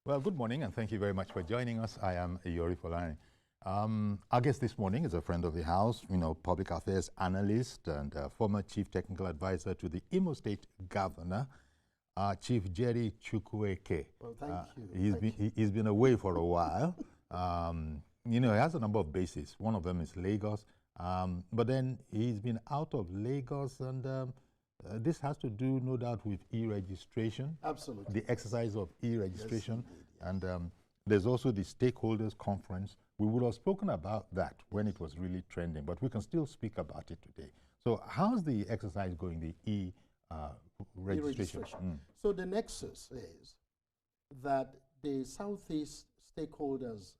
Well, good morning, and thank you very much for joining us. I am Yori Folani. Our guest this morning is a friend of the House, public affairs analyst and former chief technical advisor to the Imo State Governor, Chief Jerry Chukwueke. Well, thank you. He's been away for a while. He has a number of bases. One of them is Lagos, but then he's been out of Lagos, and this has to do, no doubt, with e-registration. Absolutely. The exercise of e-registration. Yes, and there's also the stakeholders conference. We would have spoken about that when it was really trending, but we can still speak about it today. So how's the exercise going, the e-registration? So the nexus is that the Southeast stakeholders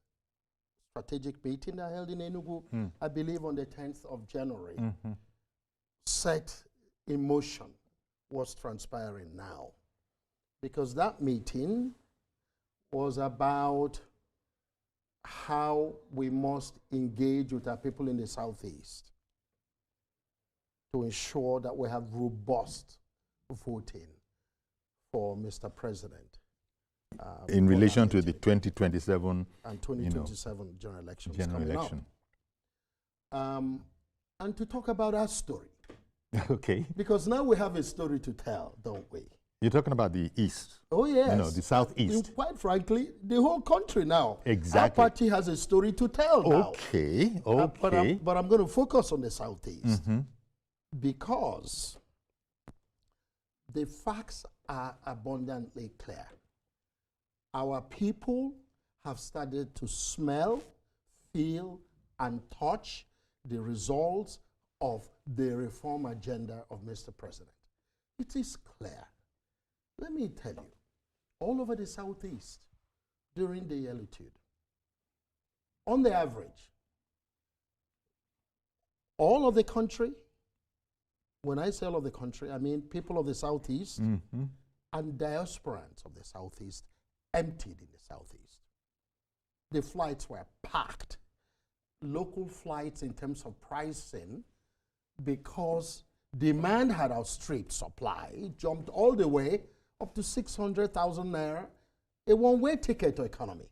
strategic meeting that held in Enugu, I believe on the 10th of January, set in motion what's transpiring now. Because that meeting was about how we must engage with our people in the Southeast to ensure that we have robust voting for Mr. President. In relation to the 2027 and 2027 general election. And to talk about our story. Okay. Because now we have a story to tell, don't we? You're talking about the East. Oh, yes. The Southeast. Quite frankly, the whole country now. Exactly. Our party has a story to tell now. Okay. But I'm going to focus on the Southeast. Because the facts are abundantly clear. Our people have started to smell, feel, and touch the results of the reform agenda of Mr. President. It is clear. Let me tell you, all over the Southeast, during the electude, on the average, all of the country, when I say all of the country, I mean people of the Southeast and diasporans of the Southeast emptied in the Southeast. The flights were packed. Local flights in terms of pricing, because demand had outstripped supply, jumped all the way up to 600,000 naira, a one-way ticket to economy.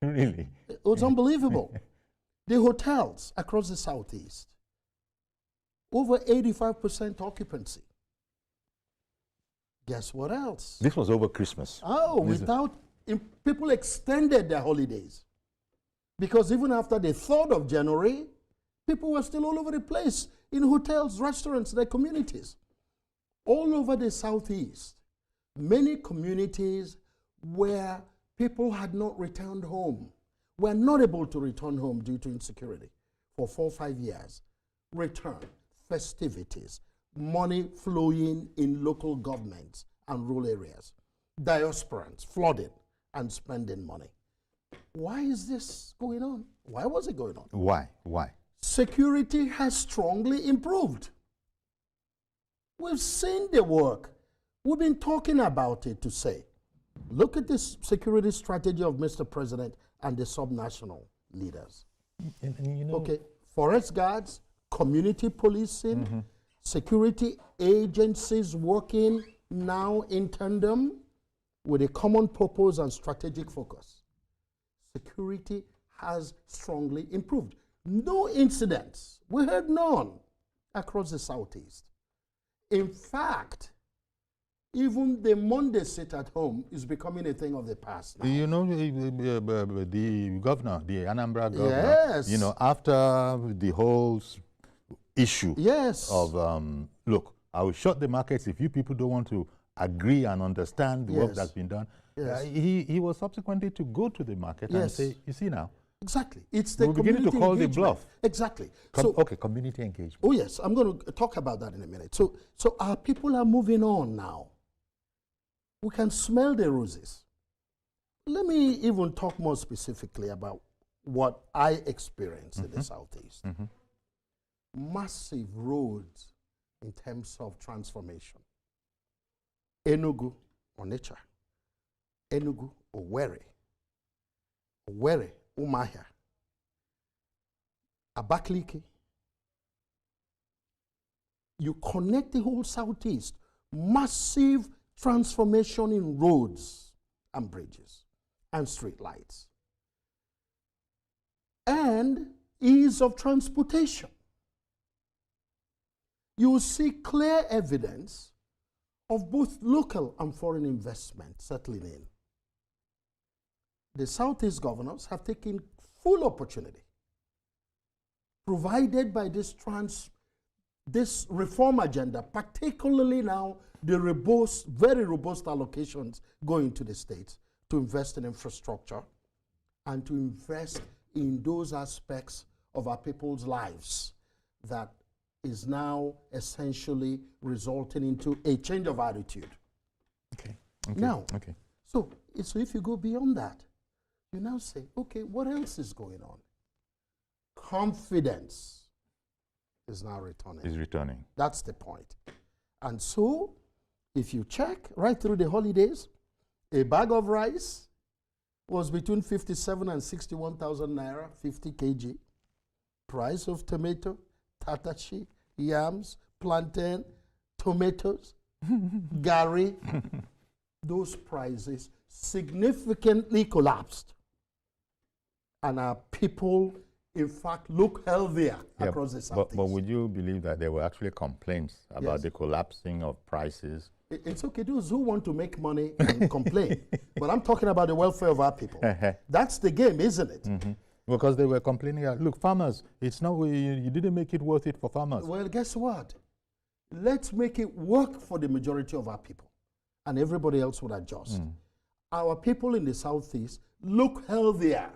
Really? It was unbelievable. The hotels across the Southeast, over 85% occupancy. Guess what else? This was over Christmas. Oh, people extended their holidays. Because even after the 3rd of January, people were still all over the place, in hotels, restaurants, their communities. All over the Southeast, many communities where people had not returned home, were not able to return home due to insecurity for 4 or 5 years, return, festivities, money flowing in local governments and rural areas, diasporans flooding and spending money. Why is this going on? Why was it going on? Why? Security has strongly improved. We've seen the work. We've been talking about it to say, look at this security strategy of Mr. President and the subnational leaders. Okay, forest guards, community policing, security agencies working now in tandem with a common purpose and strategic focus. Security has strongly improved. No incidents. We heard none across the Southeast. In fact, even the Monday sit at home is becoming a thing of the past now. The governor, the Anambra governor, after the whole issue of, look, I will shut the markets if you people don't want to agree and understand the work that's been done. He was subsequently to go to the market and say, you see now. Exactly. It's the community beginning to call the bluff. Exactly. Okay, community engagement. Oh, yes. I'm going to talk about that in a minute. So our people are moving on now. We can smell the roses. Let me even talk more specifically about what I experienced in the Southeast. Massive roads in terms of transformation. Enugu, Onitsha. Enugu, Owerri. Owerri, Umuahia. Abakaliki. You connect the whole Southeast. Massive transformation in roads, and bridges and street lights. And ease of transportation. You will see clear evidence of both local and foreign investment settling in. The Southeast governors have taken full opportunity provided by this reform agenda, particularly now the very robust allocations going to the states to invest in infrastructure and to invest in those aspects of our people's lives that is now essentially resulting into a change of attitude. Okay. Now, so if you go beyond that, you now say, okay, what else is going on? Confidence is now returning. Is returning. That's the point. And so, if you check right through the holidays, a bag of rice was between 57 and 61,000 naira, 50 kg. Price of tomato, tatashi, yams, plantain, tomatoes, gari, those prices significantly collapsed. And our people, in fact, look healthier across the Southeast. But would you believe that there were actually complaints about the collapsing of prices? It's okay, those who want to make money and complain. But I'm talking about the welfare of our people. That's the game, isn't it? Mm-hmm. Because they were complaining, look, farmers, it's not, you didn't make it worth it for farmers. Well, guess what? Let's make it work for the majority of our people. And everybody else would adjust. Our people in the Southeast look healthier.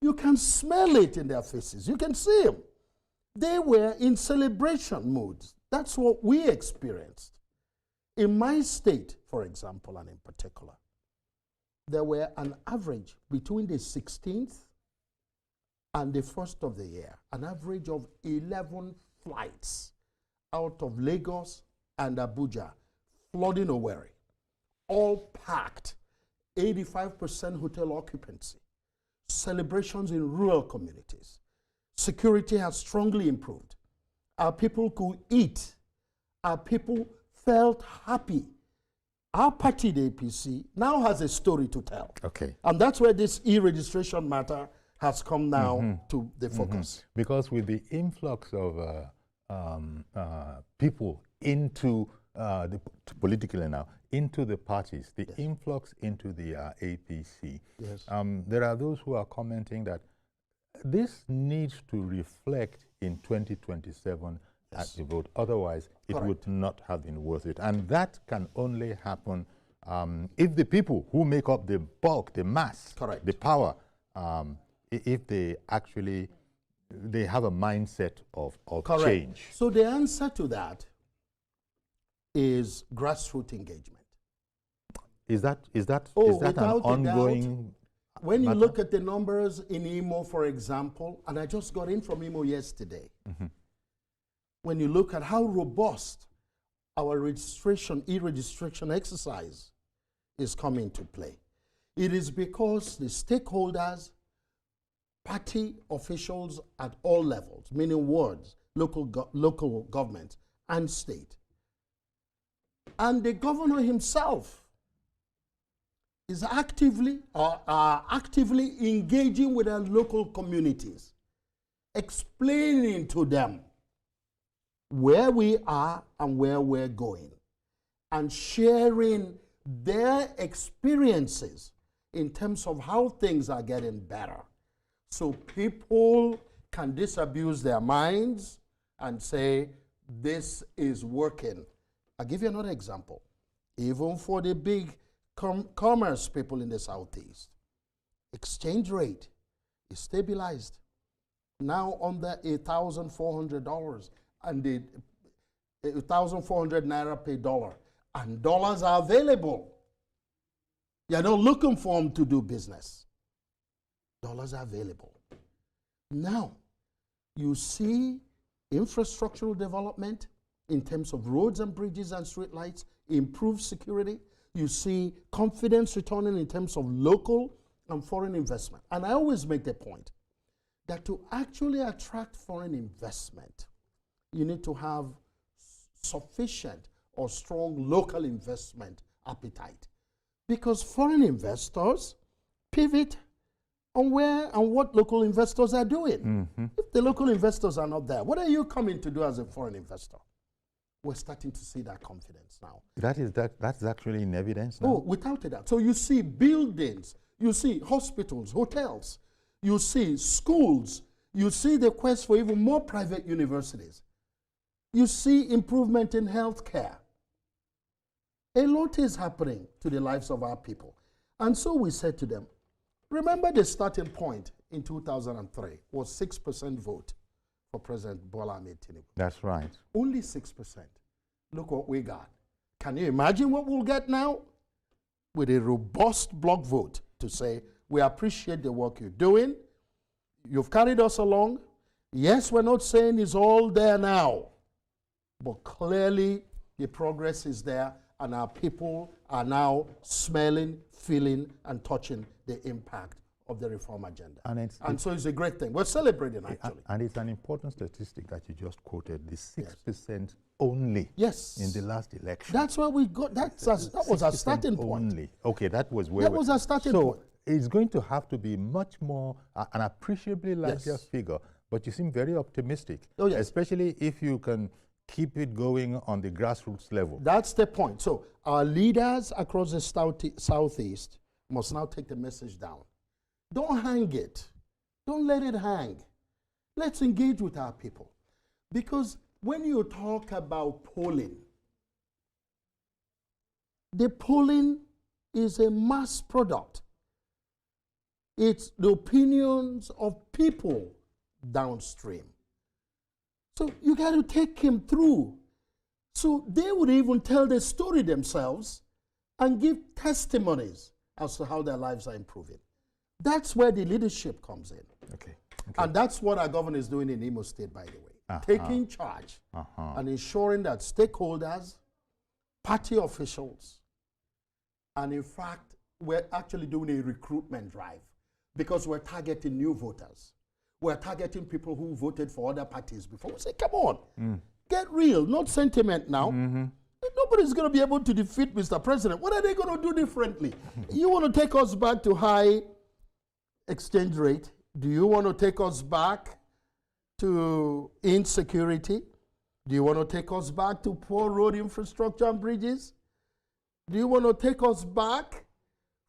You can smell it in their faces. You can see them. They were in celebration moods. That's what we experienced. In my state, for example, and in particular, there were an average between the 16th and the 1st of the year, an average of 11 flights out of Lagos and Abuja, flooding Owerri, all packed, 85% hotel occupancy, celebrations in rural communities. Security has strongly improved. Our people could eat. Our people felt happy. Our party, the APC, now has a story to tell. Okay. And that's where this e-registration matter has come now to the focus. Because with the influx of people into politically now, into the parties, the influx into the APC, there are those who are commenting that this needs to reflect in 2027 at the vote. Otherwise, it would not have been worth it. And that can only happen if the people who make up the bulk, the mass, the power, if they actually have a mindset of change. So the answer to that is grassroots engagement. Is that an ongoing? When you look at the numbers in Imo, for example, and I just got in from Imo yesterday, when you look at how robust our e-registration exercise is coming to play, it is because the stakeholders, party officials at all levels, meaning wards, local government, and state, and the governor himself is actively engaging with our local communities, explaining to them where we are and where we're going, and sharing their experiences in terms of how things are getting better. So people can disabuse their minds and say, this is working. I'll give you another example. Even for the big commerce people in the Southeast, exchange rate is stabilized now under $1,400 and the 1,400 naira per dollar, and dollars are available. You're not looking for them to do business. Dollars are available. Now, you see infrastructural development in terms of roads and bridges and street lights, improved security. You see confidence returning in terms of local and foreign investment. And I always make the point that to actually attract foreign investment, you need to have sufficient or strong local investment appetite. because foreign investors pivot on where and what local investors are doing. If the local investors are not there, what are you coming to do as a foreign investor? We're starting to see that confidence now. That's actually in evidence now? Oh, without a doubt. So you see buildings, you see hospitals, hotels, you see schools, you see the quest for even more private universities. You see improvement in healthcare. A lot is happening to the lives of our people. And so we said to them, remember the starting point in 2003 was 6% vote for President Bola Tinubu. That's right. Only 6%. Look what we got. Can you imagine what we'll get now? With a robust bloc vote to say, we appreciate the work you're doing. You've carried us along. Yes, we're not saying it's all there now, but clearly the progress is there, and our people are now smelling, feeling, and touching the impact of the reform agenda. And so it's a great thing. We're celebrating, actually. And it's an important statistic that you just quoted, the 6% only in the last election. That's why we got, that was our starting point. Only. Okay, that was where was our starting point. So it's going to have to be much more, an appreciably larger figure, but you seem very optimistic, especially if you can keep it going on the grassroots level. That's the point. So our leaders across the Southeast must now take the message down. Don't hang it. Don't let it hang. Let's engage with our people. Because when you talk about polling, the polling is a mass product. It's the opinions of people downstream. So you got to take him through. So they would even tell the story themselves and give testimonies as to how their lives are improving. That's where the leadership comes in. Okay. And that's what our governor is doing in Imo State, by the way. Taking charge and ensuring that stakeholders, party officials, and in fact, we're actually doing a recruitment drive because we're targeting new voters. We're targeting people who voted for other parties before. We say, come on, get real, not sentiment now. Nobody's going to be able to defeat Mr. President. What are they going to do differently? You want to take us back to high exchange rate? Do you want to take us back to insecurity? Do you want to take us back to poor road infrastructure and bridges? Do you want to take us back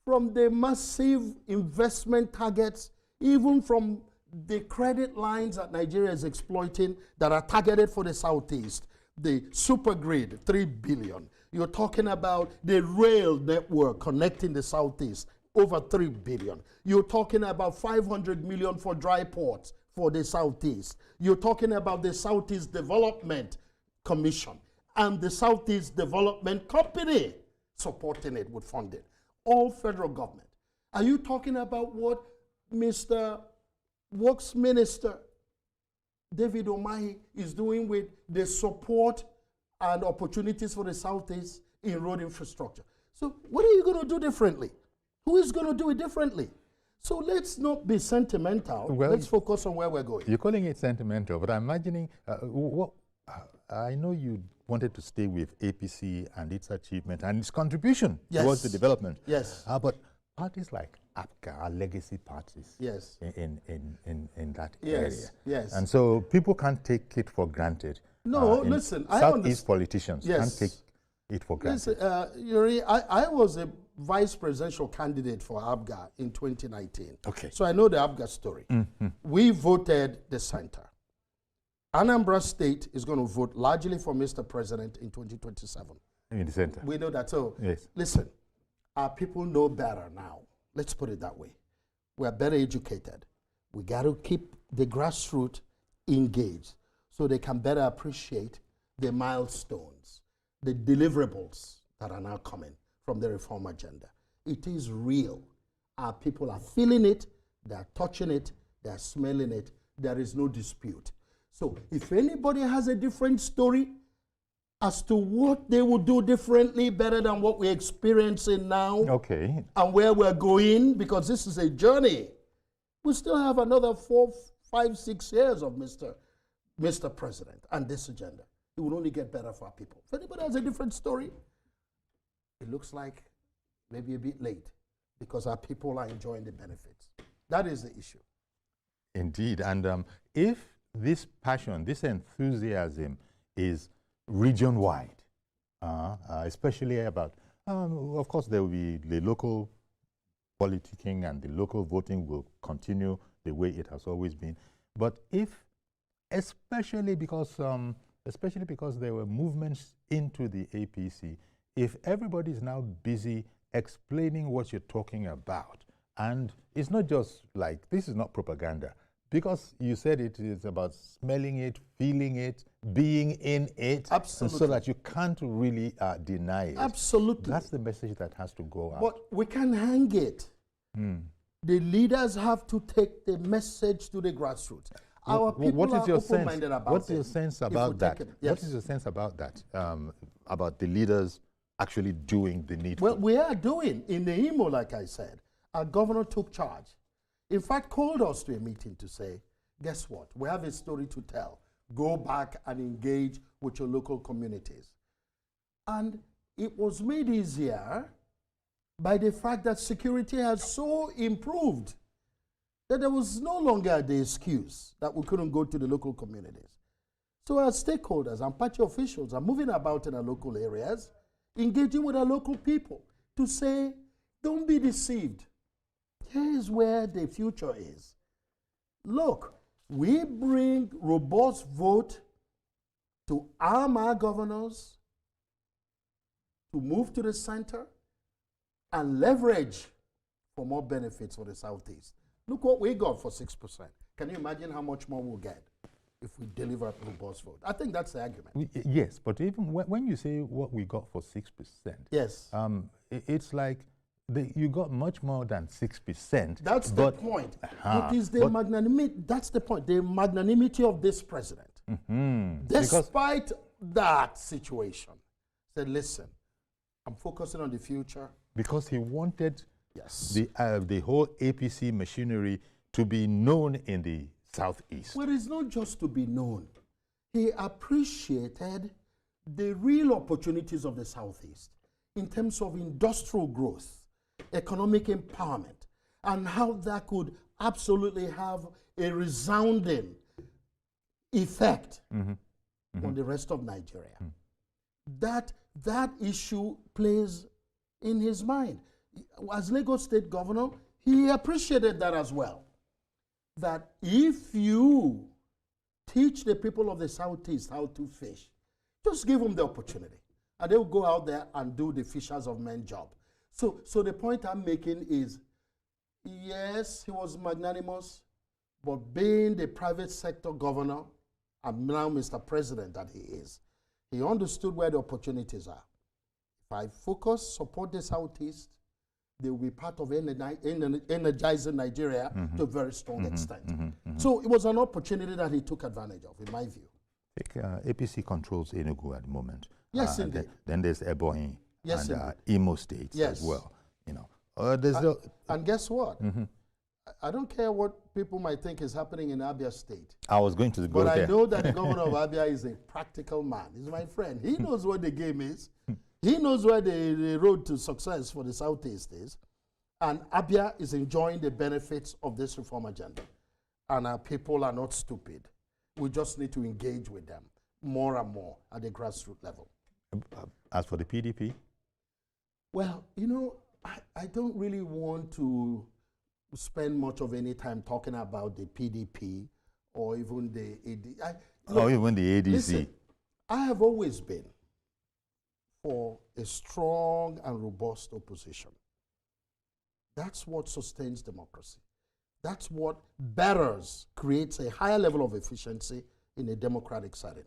from the massive investment targets, even from the credit lines that Nigeria is exploiting that are targeted for the Southeast? The super grid, 3 billion. You're talking about the rail network connecting the Southeast, over 3 billion. You're talking about 500 million for dry ports for the Southeast. You're talking about the Southeast Development Commission and the Southeast Development Company supporting it with funding. All federal government. Are you talking about what Mr. Works Minister David Umahi is doing with the support and opportunities for the Southeast in road infrastructure? So what are you going to do differently? Who is going to do it differently? So let's not be sentimental. Well, let's focus on where we're going. You're calling it sentimental, but I'm imagining, I know you wanted to stay with APC and its achievement and its contribution towards the development. Yes. But parties like APCA are legacy parties in that area. Yes. And so people can't take it for granted. No, listen. Southeast politicians can't take it for granted. Listen, Yuri, I was a vice presidential candidate for APGA in 2019. Okay. So I know the APGA story. We voted the center. Anambra State is going to vote largely for Mr. President in 2027. In the center. We know that. So listen, our people know better now. Let's put it that way. We're better educated. We got to keep the grassroots engaged so they can better appreciate the milestones, the deliverables that are now coming from the reform agenda. It is real. Our people are feeling it, they're touching it, they're smelling it. There is no dispute. So if anybody has a different story as to what they would do differently better than what we're experiencing now, and where we're going, because this is a journey, we still have another 4, 5, 6 years of Mr. President and this agenda. It will only get better for our people. If anybody has a different story, it looks like maybe a bit late, because our people are enjoying the benefits. That is the issue. Indeed. And if this passion, this enthusiasm is region-wide, especially about, of course, there will be the local politicking and the local voting will continue the way it has always been. But if, especially because there were movements into the APC, if everybody is now busy explaining what you're talking about, and it's not just like, this is not propaganda, because you said it is about smelling it, feeling it, being in it. Absolutely. So that you can't really deny it. Absolutely. That's the message that has to go out. But we can hang it. The leaders have to take the message to the grassroots. Our people are open-minded about it. What's your sense about that? Yes. What is your sense about that? About the leaders actually doing the needful? Well, we are doing. In the Imo, like I said, our governor took charge. In fact, called us to a meeting to say, guess what? We have a story to tell. Go back and engage with your local communities. And it was made easier by the fact that security has so improved that there was no longer the excuse that we couldn't go to the local communities. So our stakeholders and party officials are moving about in our local areas, engaging with our local people to say, don't be deceived. Here's where the future is. Look, we bring robust vote to arm our governors, to move to the center, and leverage for more benefits for the Southeast. Look what we got for 6%. Can you imagine how much more we'll get if we deliver a robust vote? I think that's the argument. Yes, but even when you say what we got for 6%, yes, it's like you got much more than 6%. That's the point. It is the magnanimity. That's the point. The magnanimity of this president, despite that situation, said, "Listen, I'm focusing on the future." Because he wanted yes, the whole APC machinery to be known in the Southeast. Well, it's not just to be known. He appreciated the real opportunities of the Southeast in terms of industrial growth, economic empowerment, and how that could absolutely have a resounding effect on the rest of Nigeria. That issue plays in his mind. As Lagos State Governor, he appreciated that as well. That if you teach the people of the Southeast how to fish, just give them the opportunity, and they'll go out there and do the fishers of men job. So the point I'm making is, yes, he was magnanimous, but being the private sector governor, and now Mr. President that he is, he understood where the opportunities are. If I focus, support the Southeast, they will be part of energizing Nigeria to a very strong extent. So it was an opportunity that he took advantage of, in my view. APC controls Enugu at the moment. Yes, indeed. Then there's Ebonyi and Imo State as well. You know, and guess what? I don't care what people might think is happening in Abia State. I was going to go there. But I know that the governor of Abia is a practical man. He's my friend. He knows what the game is. He knows where the road to success for the Southeast is. And Abia is enjoying the benefits of this reform agenda. And our people are not stupid. We just need to engage with them more and more at the grassroots level. As for the PDP? Well, you know, I don't really want to spend much of any time talking about the PDP or even the AD. Or even the ADC. Listen, I have always been for a strong and robust opposition. That's what sustains democracy. That's what betters, creates a higher level of efficiency in a democratic setting.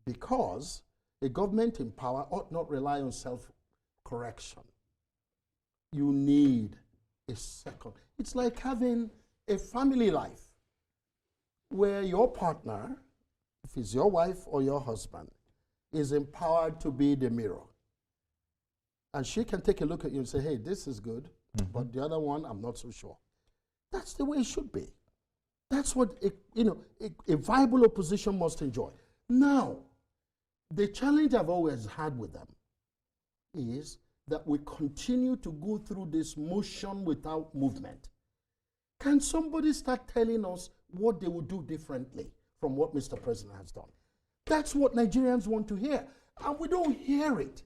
Because a government in power ought not rely on self-correction. You need a second. It's like having a family life where your partner, if it's your wife or your husband, is empowered to be the mirror. And she can take a look at you and say, hey, this is good, but the other one, I'm not so sure. That's the way it should be. That's what a viable opposition must enjoy. Now, the challenge I've always had with them is that we continue to go through this motion without movement? Can somebody start telling us what they would do differently from what Mr. President has done? That's what Nigerians want to hear, and we don't hear it.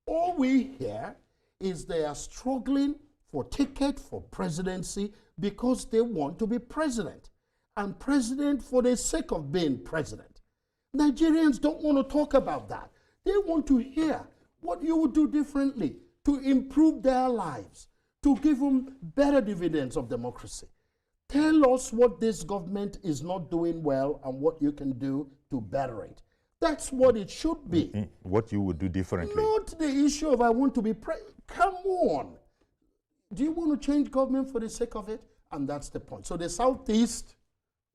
All we hear is they are struggling for ticket for presidency because they want to be president, and president for the sake of being president. Nigerians don't want to talk about that. They want to hear what you would do differently to improve their lives, to give them better dividends of democracy. Tell us what this government is not doing well and what you can do to better it. That's what it should be. What you would do differently. Not the issue of I want to be president. Come on. Do you want to change government for the sake of it? And that's the point. So the Southeast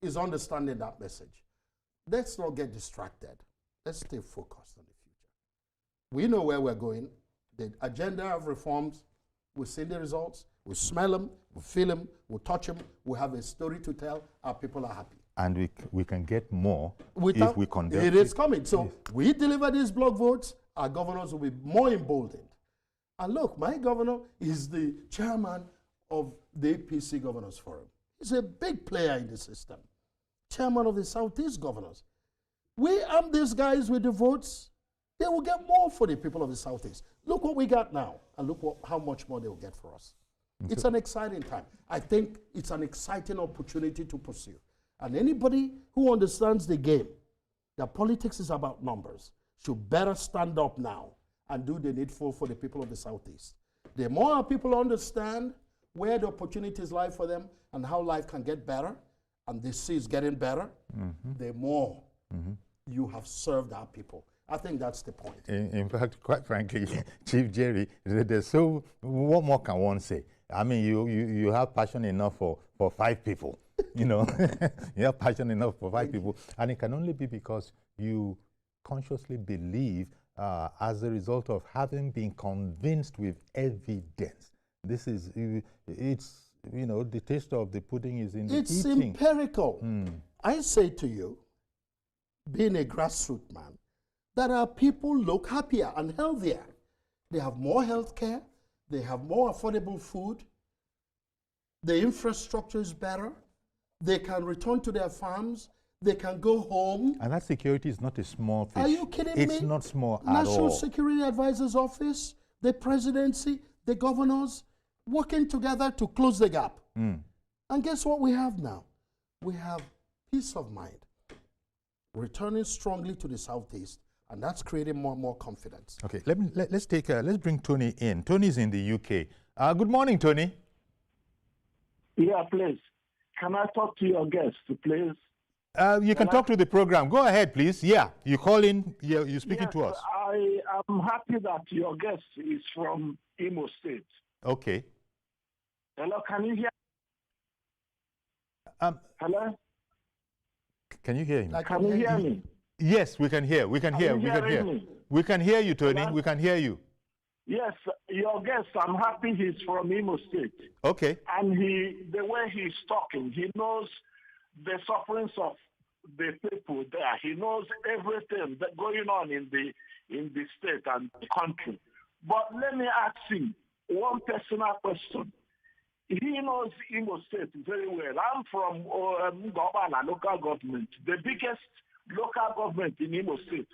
is understanding that message. Let's not get distracted. Let's stay focused on the future. We know where we're going. The agenda of reforms, we've seen the results. We smell them, we feel them, we touch them, we have a story to tell, our people are happy. And we can get more if we conduct it. It is coming. So we deliver these block votes, our governors will be more emboldened. And look, my governor is the chairman of the APC Governors Forum. He's a big player in the system. Chairman of the Southeast Governors. We arm these guys with the votes, they will get more for the people of the Southeast. Look what we got now, and look how much more they will get for us. It's an exciting time. I think it's an exciting opportunity to pursue. And anybody who understands the game, that politics is about numbers, should better stand up now and do the needful for the people of the Southeast. The more our people understand where the opportunities lie for them and how life can get better, and they see it's getting better, the more you have served our people. I think that's the point. In fact, quite frankly, Chief Jerry, there's so what more can one say? I mean, you have passion enough for 5 people, you know. You have passion enough for 5 people, and it can only be because you consciously believe as a result of having been convinced with evidence. This is, it's, you know, the taste of the pudding is in the eating. It's empirical. I say to you, being a grassroots man, that our people look happier and healthier. They have more health care. They have more affordable food. The infrastructure is better. They can return to their farms. They can go home. And that security is not a small fish. Are you kidding me? It's not small at all. National Security Advisor's Office, the presidency, the governors, working together to close the gap. And guess what we have now? We have peace of mind, returning strongly to the Southeast, and that's creating more and more confidence. Okay, let's bring Tony in. Tony's in the UK. Good morning, Tony. Yeah, please. Can I talk to your guest, please? You can talk to the program. Go ahead, please. Yeah, you call in. You're speaking to us. I am happy that your guest is from Imo State. Okay. Hello, can you hear? Hello? Can you hear him? Can you hear me? Yes, we can hear. We can hear. We can hear. We can hear you, Tony. We can hear you. Yes, your guest, I'm happy he's from Imo State. Okay. And the way he's talking, he knows the sufferings of the people there. He knows everything that's going on in the state and the country. But let me ask him one personal question. He knows Imo State very well. I'm from Ngobala local government, the biggest local government in Imo State.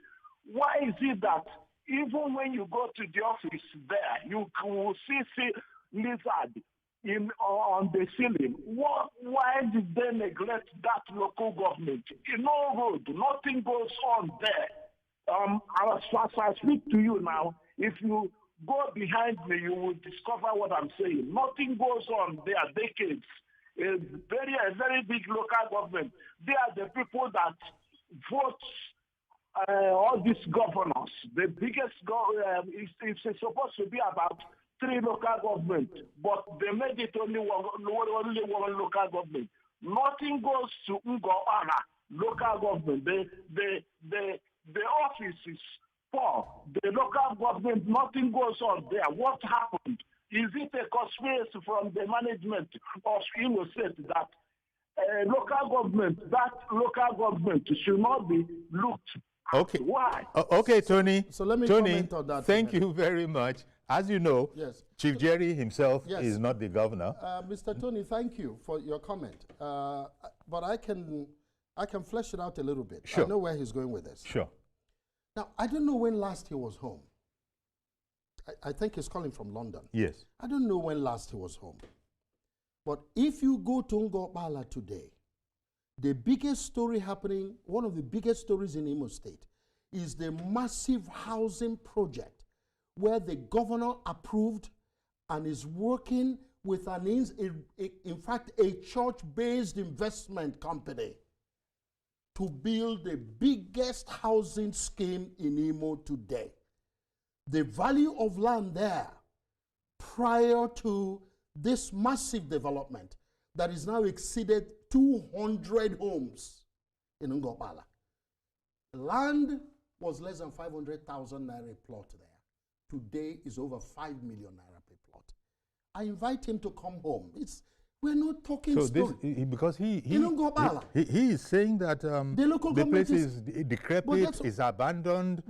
Why is it that even when you go to the office there, you will see lizard on the ceiling? Why did they neglect that local government? No road, nothing goes on there. As I speak to you now, if you go behind me, you will discover what I'm saying. Nothing goes on there, decades. A very big local government. They are the people that vote all these governors. The biggest it's supposed to be about 3 local governments, but they made it only one local government. Nothing goes to Ngobala local government. The office is poor. The local government, nothing goes on there. What happened? Is it a conspiracy from the management of Imo State that local government should not be looked at? Okay. Why? Okay, Tony. So let me Tony, comment on that. Thank you very much. as you know, yes. Chief Jerry himself is not the governor. Mr. Tony, thank you for your comment. But I can flesh it out a little bit. Sure. I know where he's going with this. Sure. Now, I don't know when last he was home. I think he's calling from London. Yes. I don't know when last he was home. But if you go to Ngobala today, the biggest story happening, one of the biggest stories in Imo State, is the massive housing project where the governor approved and is working with in fact, a church-based investment company to build the biggest housing scheme in Imo today. The value of land there prior to this massive development that is now exceeded 200 homes in Ngobala. Land was less than 500,000 naira a plot there. Today is over 5 million naira per plot. I invite him to come home. We're not talking story. Because he is saying that the place is decrepit, is abandoned,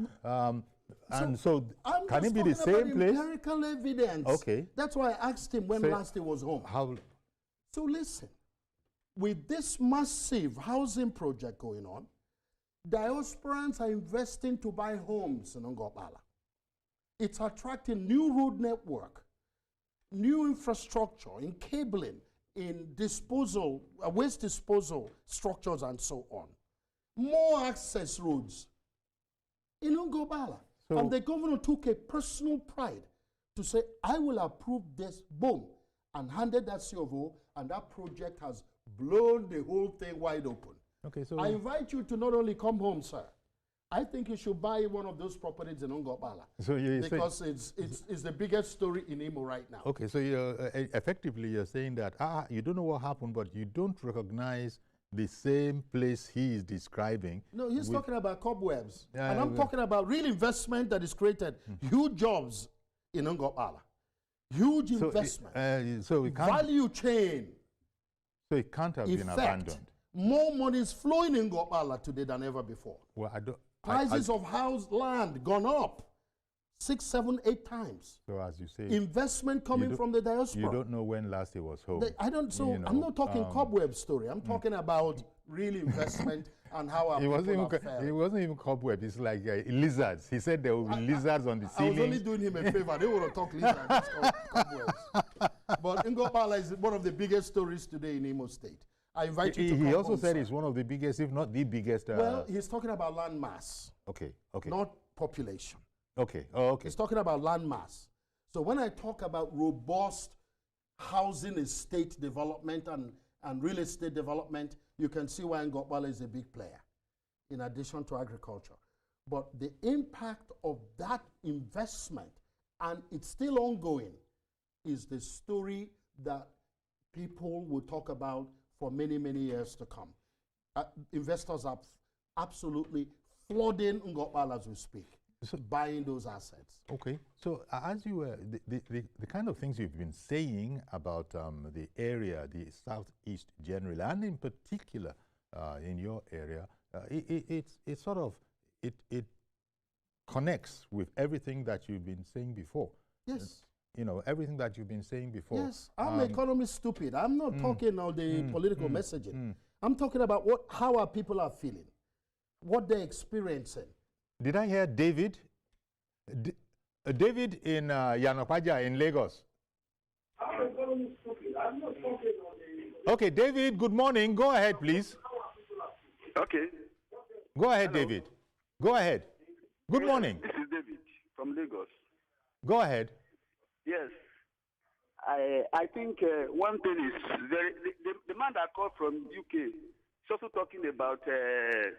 and so can it be the same place? Empirical evidence. Okay. That's why I asked him when last he was home. So listen, with this massive housing project going on, diasporans are investing to buy homes in Ngobala. It's attracting new road network, new infrastructure in cabling, in disposal, waste disposal structures and so on. More access roads in Ngobala. And the governor took a personal pride to say, I will approve this, boom, and handed that COO, and that project has blown the whole thing wide open. Okay, so I invite you to not only come home, sir. I think you should buy one of those properties in Ngobala. Because it's the biggest story in Imo right now. Okay, so effectively you're saying that you don't know what happened, but you don't recognize the same place he is describing. No, he's talking about cobwebs. And I'm talking about real investment that is created, huge jobs in Ngobala. Huge investment. Value chain. So it can't have been abandoned. More money is flowing in Ngobala today than ever before. Well, I don't. Prices of house land gone up 6, 7, 8 times. So as you say, investment coming from the diaspora. You don't know when last he was home. I don't. So I'm not talking cobweb story. I'm talking about real investment and how our people are faring. It wasn't even cobweb. It's like lizards. He said there will be lizards on the ceiling. I was only doing him a favor. They want to talk lizards. It's called cobwebs. But Ngobala is one of the biggest stories today in Imo State. I invite you to come He also home, said sir. It's one of the biggest, if not the biggest. Well, he's talking about land mass. Okay. Not population. Okay. Oh, okay. He's talking about land mass. So when I talk about robust housing estate development and real estate development, you can see why Ngobala is a big player, in addition to agriculture. But the impact of that investment, and it's still ongoing, is the story that people will talk about for many, many years to come. Investors are absolutely flooding Ngobala as we speak, buying those assets. Okay, so as you were, the kind of things you've been saying about the area, the Southeast generally, and in particular in your area, it sort of connects with everything that you've been saying before. Yes. Everything that you've been saying before. Yes, I'm economist stupid. I'm not talking all the political messaging. I'm talking about how our people are feeling, what they're experiencing. Did I hear David? David in Yanopaja in Lagos. I'm economist stupid. I'm not talking all the... Okay, David, good morning. Go ahead, please. Okay. Go ahead, Hello. David. Go ahead. Good morning. This is David from Lagos. Go ahead. Yes. I think one thing is the man that called from UK is also talking about the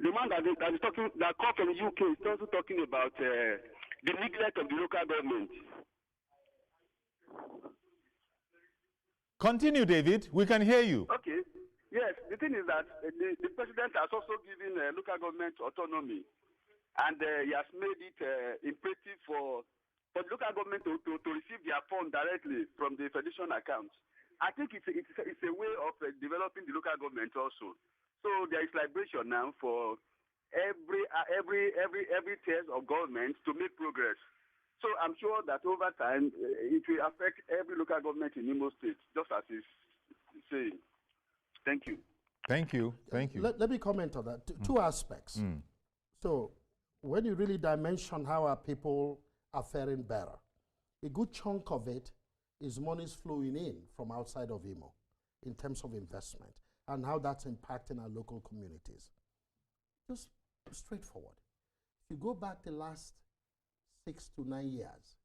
man that called from UK is also talking about the neglect of the local government. Continue, David. We can hear you. Okay. Yes. The thing is that the president has also given local government autonomy, and he has made it imperative for the local government to receive their funds directly from the federation account. I think it's a way of developing the local government also. So there is liberation now for every tier of government to make progress. So I'm sure that over time, it will affect every local government in Imo State, just as he's saying. Thank you. Thank you. Thank you. Let me comment on that. Two aspects. So when you really dimension how our people are faring better, a good chunk of it is monies flowing in from outside of Imo in terms of investment and how that's impacting our local communities. Just straightforward. If you go back the last 6 to 9 years,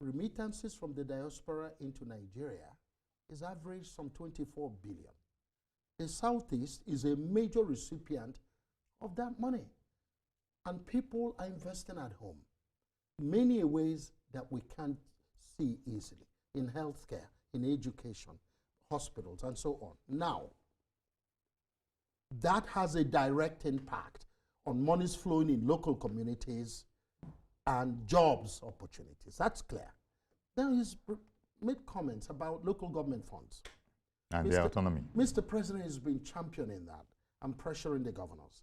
remittances from the diaspora into Nigeria is average some 24 billion. The Southeast is a major recipient of that money. And people are investing at home. Many ways that we can't see easily, in healthcare, in education, hospitals, and so on. Now, that has a direct impact on monies flowing in local communities and jobs opportunities. That's clear. Then he's made comments about local government funds. And their autonomy. Mr. President has been championing that and pressuring the governors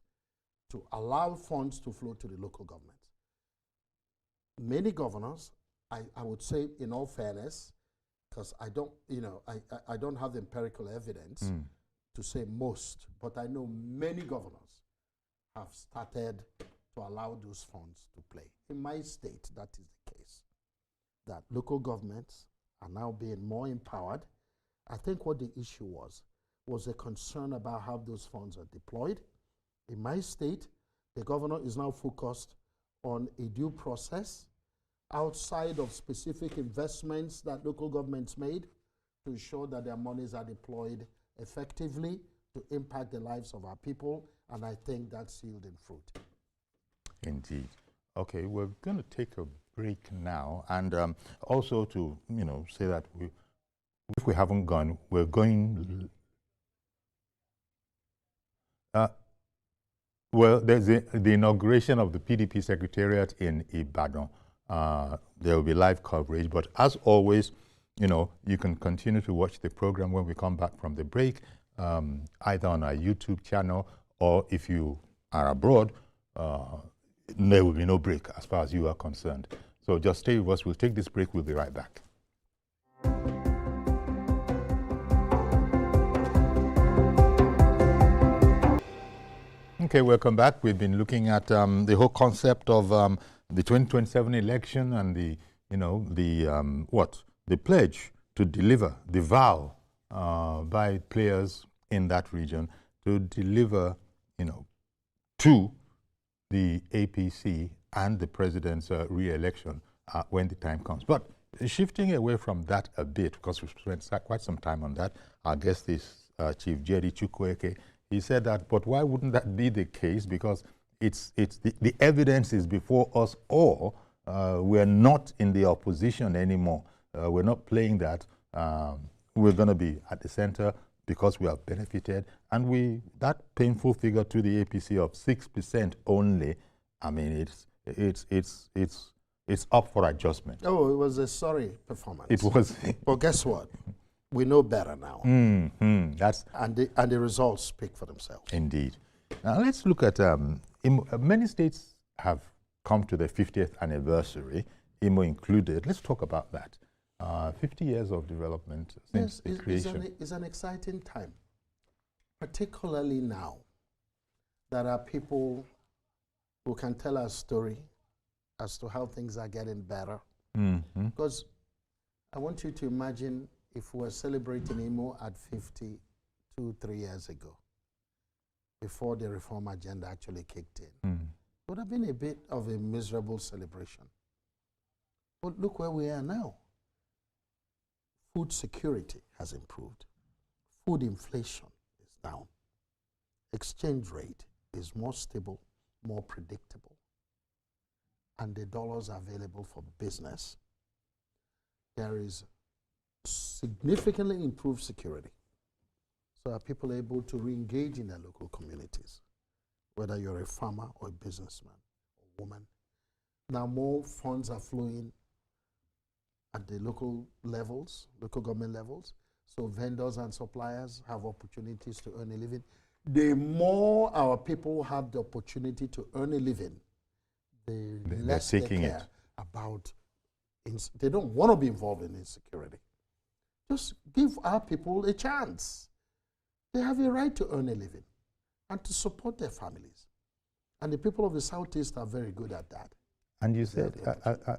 to allow funds to flow to the local governments. Many governors, I would say in all fairness, because I don't, I don't have the empirical evidence to say most, but I know many governors have started to allow those funds to play. In my state, that is the case. That local governments are now being more empowered. I think what the issue was a concern about how those funds are deployed. In my state, the governor is now focused on a due process outside of specific investments that local governments made to ensure that their monies are deployed effectively to impact the lives of our people, and I think that's yielding fruit. Indeed. Okay, we're going to take a break now, and also to say that if we haven't gone, we're going. Well, there's the inauguration of the PDP Secretariat in Ibadan. There will be live coverage, but as always, you can continue to watch the program when we come back from the break, either on our YouTube channel, or if you are abroad, there will be no break as far as you are concerned. So just stay with us. We'll take this break. We'll be right back. Okay, welcome back. We've been looking at the whole concept of the 2027 election and the pledge to deliver, the vow by players in that region to deliver, to the APC and the president's re-election when the time comes. But shifting away from that a bit, because we've spent quite some time on that, our guest is Chief Jerry Chukwueke. He said that, but why wouldn't that be the case? Because the evidence is before us all. We're not in the opposition anymore. We're not playing that. We're going to be at the center because we have benefited. And that painful figure to the APC of 6% only, I mean, it's up for adjustment. Oh, it was a sorry performance. It was. But guess what? We know better now. That's and the results speak for themselves. Indeed. Now let's look at many states have come to their 50th anniversary, Imo included. Let's talk about that. 50 years of development since the creation. It's an exciting time, particularly now that our people who can tell our story as to how things are getting better. Because I want you to imagine if we were celebrating Imo at 3 years ago, before the reform agenda actually kicked in. It would have been a bit of a miserable celebration. But look where we are now. Food security has improved. Food inflation is down. Exchange rate is more stable, more predictable. And the dollars are available for business. There is significantly improved security. So are people able to re-engage in their local communities, whether you're a farmer or a businessman or woman. Now more funds are flowing at the local levels, local government levels, so vendors and suppliers have opportunities to earn a living. The more our people have the opportunity to earn a living, the less they care about, they don't want to be involved in insecurity. Just give our people a chance. They have a right to earn a living and to support their families. And the people of the Southeast are very good at that. And you said,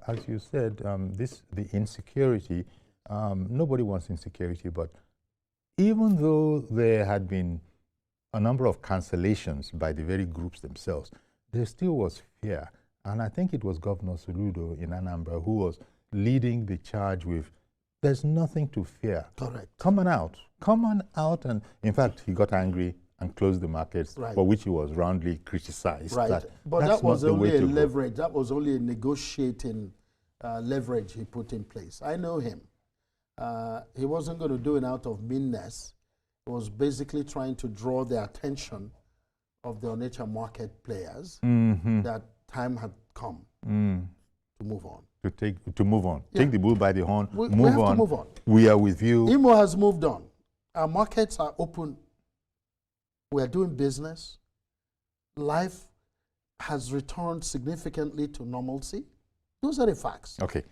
as you said, the insecurity, nobody wants insecurity, but even though there had been a number of cancellations by the very groups themselves, there still was fear. And I think it was Governor Soludo in Anambra who was leading the charge with, there's nothing to fear. Correct. Come on out. And in fact, he got angry and closed the markets, for which he was roundly criticized. Right. But that was only a leverage. That was only a negotiating leverage he put in place. I know him. He wasn't going to do it out of meanness. He was basically trying to draw the attention of the Onitsha market players that time had come to move on. To move on. Yeah. Take the bull by the horn, move on. To move on. We are with you. Imo has moved on. Our markets are open. We are doing business. Life has returned significantly to normalcy. Those are the facts. Okay.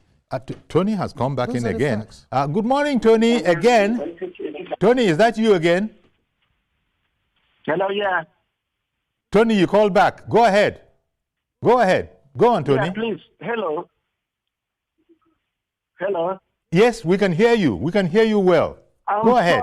Tony has come back in again. Good morning, Tony, again. Tony, is that you again? Hello, yeah. Tony, you called back. Go ahead. Go ahead. Go on, Tony. Yeah, please. Hello. Hello. Yes, we can hear you. We can hear you well. Go ahead.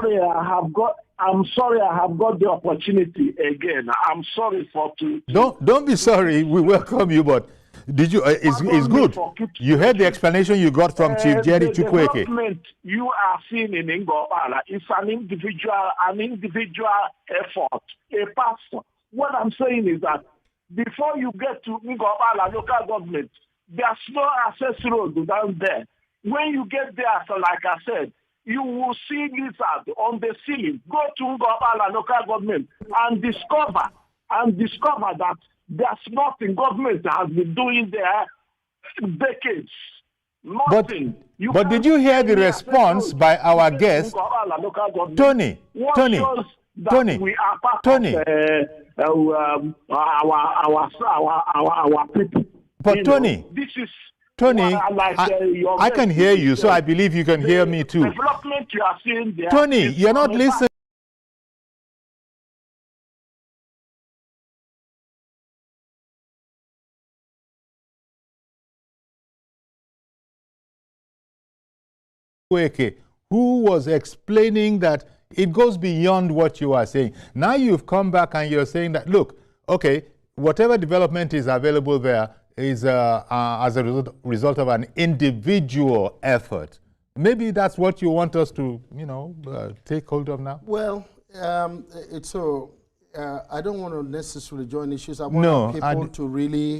I'm sorry I have got the opportunity again. I'm sorry for to Don't be sorry. We welcome you, but did you it's good. You heard the explanation you got from Chief Jerry Chukwueke. The development you are seeing in Ngobala is an individual effort, a person. What I'm saying is that before you get to Ngobala local government, there's no access road down there. When you get there, so like I said, you will see lizard on the ceiling. Go to Ngobala local government and discover that there's nothing government has been doing there decades. Nothing. But did you hear the response by our guest, Tony? Tony. We are part of our people. But Tony, this is Tony, I can hear you, so I believe you can hear me too. Development you are seeing there. Tony, you're not listening. Who was explaining that it goes beyond what you are saying. Now you've come back and you're saying that, look, okay, whatever development is available there is as a result of an individual effort. Maybe that's what you want us to, take hold of now? Well, I don't want to necessarily join issues. I want people to really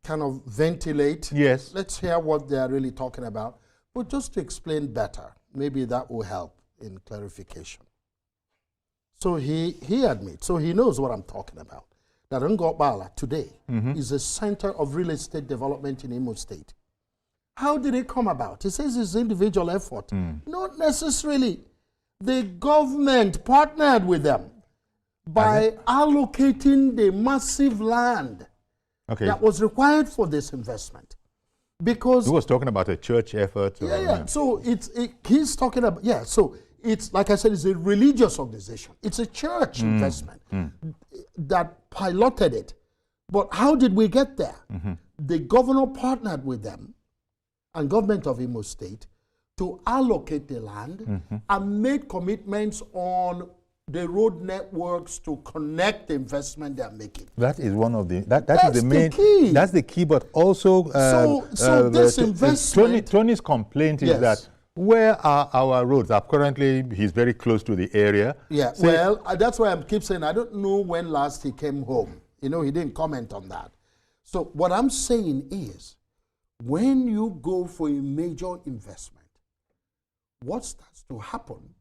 kind of ventilate. Yes. Let's hear what they are really talking about. But just to explain better, maybe that will help in clarification. So he admits, so he knows what I'm talking about, that Ngobala today is a center of real estate development in Imo State. How did it come about? He says it's individual effort. Not necessarily. The government partnered with them by allocating the massive land that was required for this investment. Because he was talking about a church effort. So he's talking about, so it's, like I said, it's a religious organization. It's a church investment that piloted it. But how did we get there? The governor partnered with them and government of Imo State to allocate the land and made commitments on the road networks to connect the investment they're making. That is one of the, that's the main key. That's the key, but also so this investment. Tony's complaint is that where are our roads? Currently, he's very close to the area. Yeah, well, that's why I keep saying I don't know when last he came home. He didn't comment on that. So what I'm saying is, when you go for a major investment, what starts to happen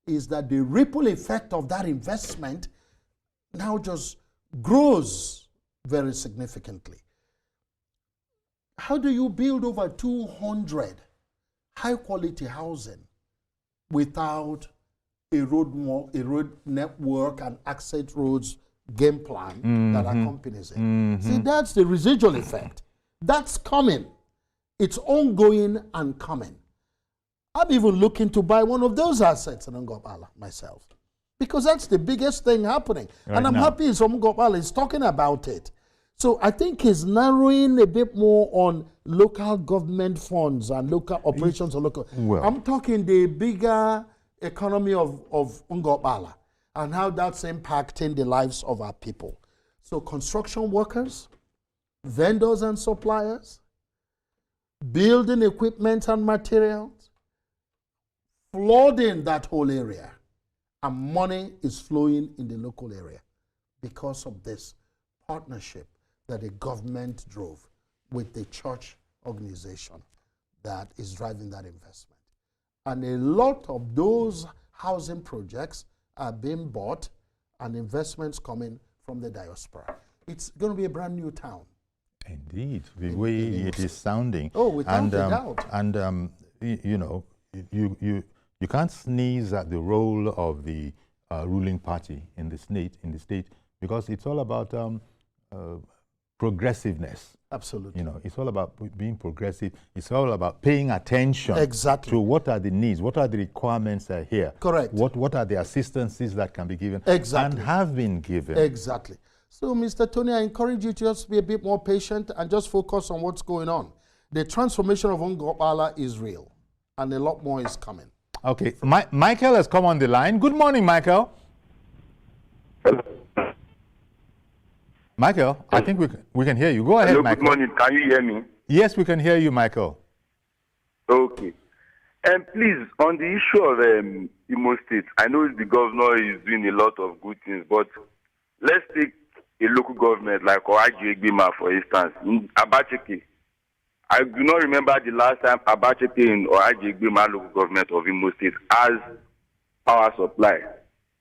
is that the ripple effect of that investment now just grows very significantly. How do you build over 200 high-quality housing without a road network and access roads game plan that accompanies it? See, that's the residual effect. That's coming. It's ongoing and coming. I'm even looking to buy one of those assets in Ngobala myself, because that's the biggest thing happening. Right and I'm now. happy Ngobala is talking about it. So I think he's narrowing a bit more on local government funds and local operations of local. Well, I'm talking the bigger economy of Ngobala and how that's impacting the lives of our people. So construction workers, vendors and suppliers, building equipment and materials, flooding that whole area, and money is flowing in the local area because of this partnership that the government drove with the church organization that is driving that investment. And a lot of those housing projects are being bought and investments coming from the diaspora. It's going to be a brand new town. Indeed, the way it is sounding. Oh, without a doubt. And you know, you can't sneeze at the role of the ruling party in the state, because it's all about progressiveness. Absolutely. You know, it's all about being progressive. It's all about paying attention to what are the needs, what are the requirements that are here. Correct. What are the assistances that can be given Exactly. and have been given. Exactly. So, Mr. Tony, I encourage you to just be a bit more patient and just focus on what's going on. The transformation of Ngobala is real, and a lot more is coming. Okay, Michael has come on the line. Good morning, Michael. Hello. Michael, I think we can hear you. Go ahead, Hello, Michael. good morning. Can you hear me? Yes, we can hear you, Michael. Okay. And please, on the issue of Imo State, I know the governor is doing a lot of good things, but let's take a local government like Oaji Egbima, for instance, in Abacheke. I do not remember the last time Abacheke in Oaji Egbima local government of Imo State has power supply.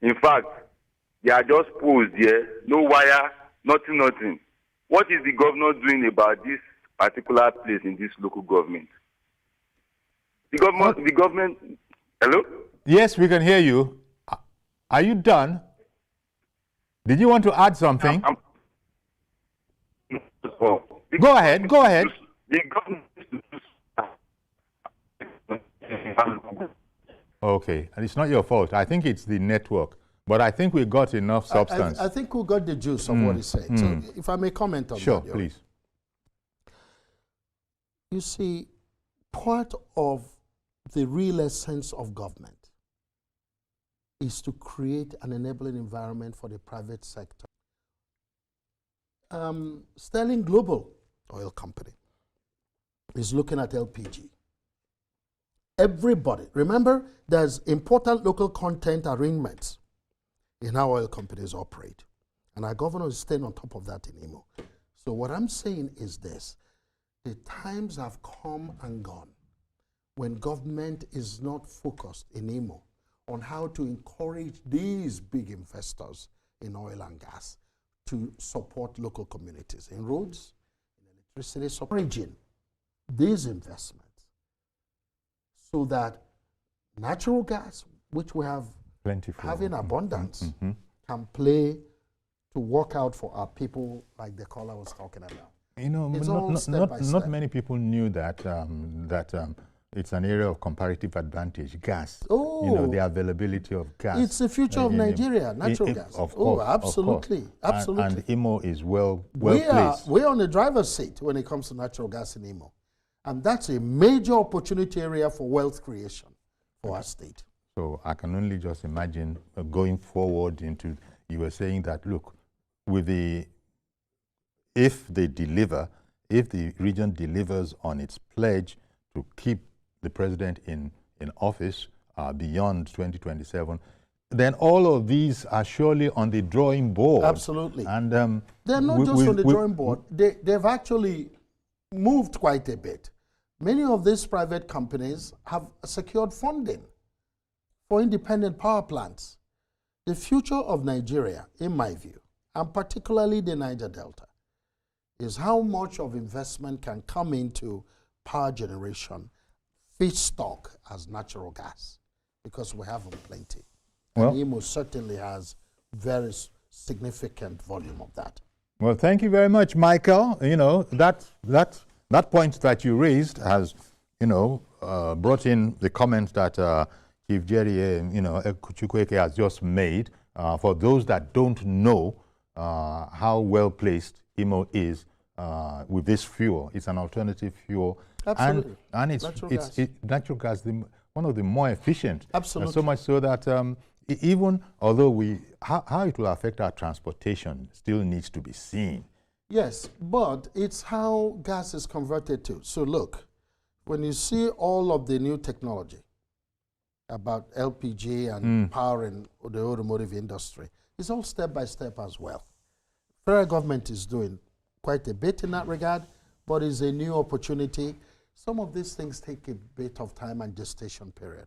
In fact, they are just posed there, no wire, nothing. What is the governor doing about this particular place in this local government? The government, hello? Yes, we can hear you. Are you done? Did you want to add something? Go ahead. The government Okay, and it's not your fault. I think it's the network. But I think we got enough substance. I think we got the juice of what he said. So if I may comment on that. Sure, please. You see, part of the real essence of government is to create an enabling environment for the private sector. Sterling Global Oil Company is looking at LPG. Everybody, remember, there's important local content arrangements in how oil companies operate. And our governor is staying on top of that in Imo. So what I'm saying is this: the times have come and gone when government is not focused in Imo on how to encourage these big investors in oil and gas to support local communities in roads, in electricity, supporting these investments so that natural gas, which we have in abundance, can play to work out for our people, like the caller was talking about. You know, not many people knew that it's an area of comparative advantage. Gas. Oh, you know, the availability of gas. It's the future of Nigeria, natural gas. Of course, absolutely, absolutely. And Imo is well placed. We're on the driver's seat when it comes to natural gas in Imo, and that's a major opportunity area for wealth creation for our state. So I can only just imagine going forward into. You were saying that, look, with if the region delivers on its pledge to keep the president in office beyond 2027, then all of these are surely on the drawing board. Absolutely. And they're not just on the drawing board. They've actually moved quite a bit. Many of these private companies have secured funding for independent power plants. The future of Nigeria, in my view, and particularly the Niger Delta, is how much of investment can come into power generation, feedstock as natural gas, because we have plenty. Well, and Imo certainly has very significant volume of that. Well, thank you very much, Michael. You know, that that point that you raised has, brought in the comment that Chief Jerry, Chukwueke has just made. For those that don't know how well placed Imo is with this fuel, it's an alternative fuel. Absolutely. And it's natural gas, one of the more efficient. Absolutely. So much so that even although how it will affect our transportation still needs to be seen. Yes, but it's how gas is converted to. So look, when you see all of the new technology about LPG and powering the automotive industry, it's all step by step as well. Federal government is doing quite a bit in that regard, but it's a new opportunity. Some of these things take a bit of time and gestation period.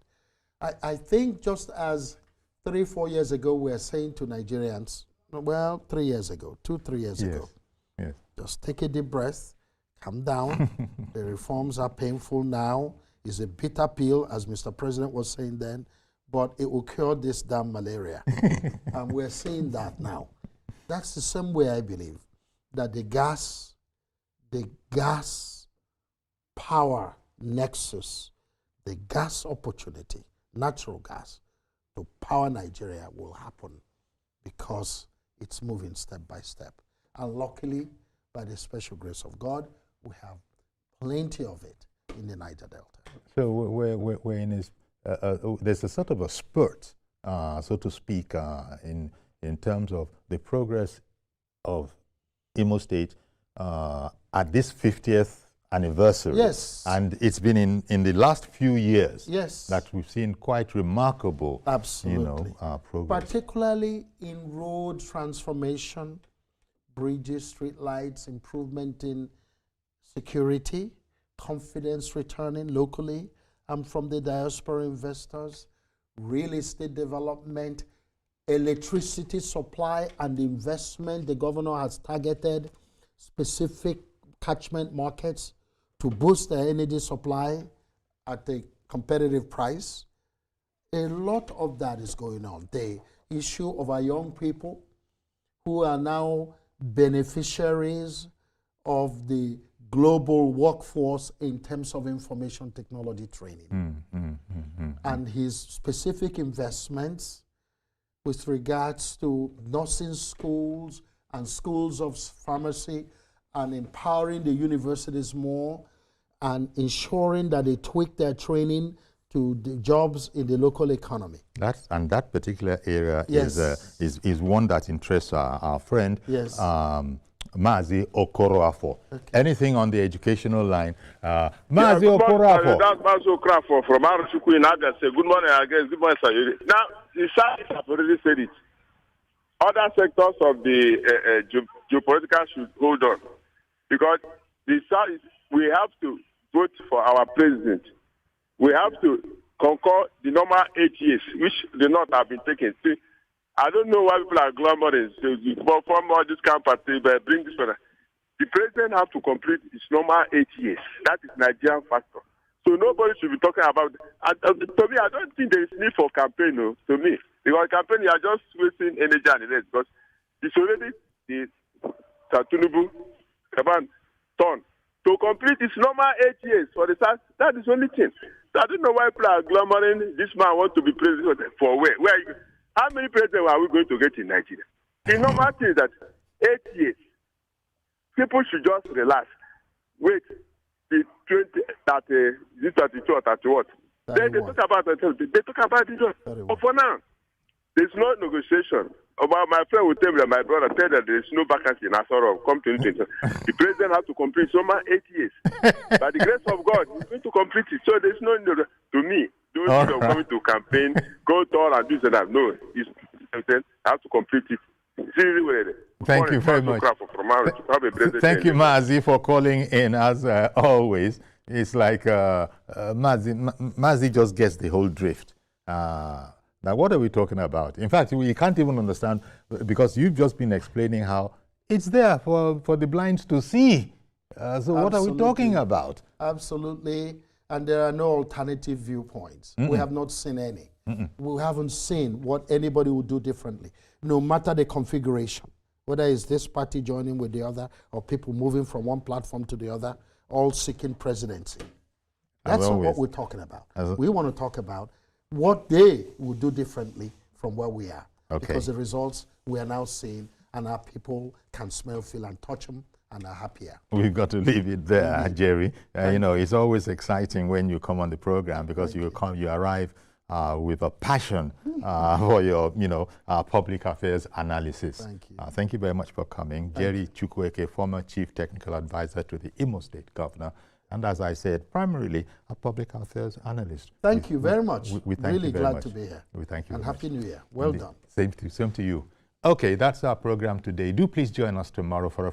I think just as 3-4 years ago we were saying to Nigerians, well, 3 years ago, 2-3 years ago, just take a deep breath, calm down. The reforms are painful now. It's a bitter pill, as Mr. President was saying then, but it will cure this damn malaria. And we're seeing that now. That's the same way I believe that the gas power nexus, the gas opportunity, natural gas, to power Nigeria will happen because it's moving step by step. And luckily, by the special grace of God, we have plenty of it in the Niger Delta. So we're in this, there's a sort of a spurt, so to speak, in terms of the progress of Imo State at this 50th anniversary. Yes. And it's been in the last few years that we've seen quite remarkable progress. Particularly in road transformation, bridges, street lights, improvement in security, confidence returning locally and from the diaspora investors, real estate development, electricity supply and investment. The governor has targeted specific catchment markets to boost their energy supply at a competitive price. A lot of that is going on. The issue of our young people who are now beneficiaries of the global workforce in terms of information technology training. And his specific investments with regards to nursing schools and schools of pharmacy and empowering the universities more and ensuring that they tweak their training to the jobs in the local economy. That particular area is one that interests our friend, Mazi Okoroafo. Anything on the educational line? Mazi Okoroafo. That's Mazi Okoroafo from Aruchuku in August. Good morning, I guess. Good morning, sir. Now, the science have already said it. Other sectors of the geopolitical should hold on. Because the South, we have to vote for our president. We have to conquer the normal 8 years, which the North have been taking. See, I don't know why people are glamorous. But from all this campaign, bring this one. The president has to complete his normal 8 years. That is Nigerian factor. So nobody should be talking about it. To me, I don't think there is need for campaign, no, to me. Because campaign, you are just wasting energy and energy. Because it's already the Tinubu turn to complete his normal 8 years for the South. That is the only thing. So I don't know why people are glamoring this man want to be president for where? How many presidents are we going to get in Nigeria? The normal thing is that 8 years. People should just relax. Wait, the 20, that this 32 or 30 what? They talk about it. They talk about it. But for now, there's no negotiation. About my friend will tell me that my brother said that there's no vacancy in Asoro. Come to 2020. The president has to complete so much 8 years. By the grace of God, he's going to complete it. So there's no need to me. Those who are coming to campaign, go tall and do that. No, he's have to complete it. Thank you very much. Thank you, Mazi, for calling in as always. It's like Mazi just gets the whole drift. Now, what are we talking about? In fact, we can't even understand because you've just been explaining how it's there for the blind to see. So what are we talking about? Absolutely. And there are no alternative viewpoints. We have not seen any. We haven't seen what anybody would do differently, no matter the configuration, whether it's this party joining with the other or people moving from one platform to the other all seeking presidency. That's not what we're talking about. We want to talk about what they will do differently from where we are. Okay. Because the results we are now seeing, and our people can smell, feel, and touch them, and are happier. We've got to leave it there, Jerry. You know, it's always exciting when you come on the program because you arrive with a passion for your, public affairs analysis. Thank you. Thank you very much for coming. Jerry Chukwueke, former Chief Technical Advisor to the Imo State Governor, and as I said, primarily a public affairs analyst. Thank you very much. We thank really you very glad much. to be here. We thank you. And Happy New Year. Well done. Same to you. Okay, that's our program today. Do please join us tomorrow for a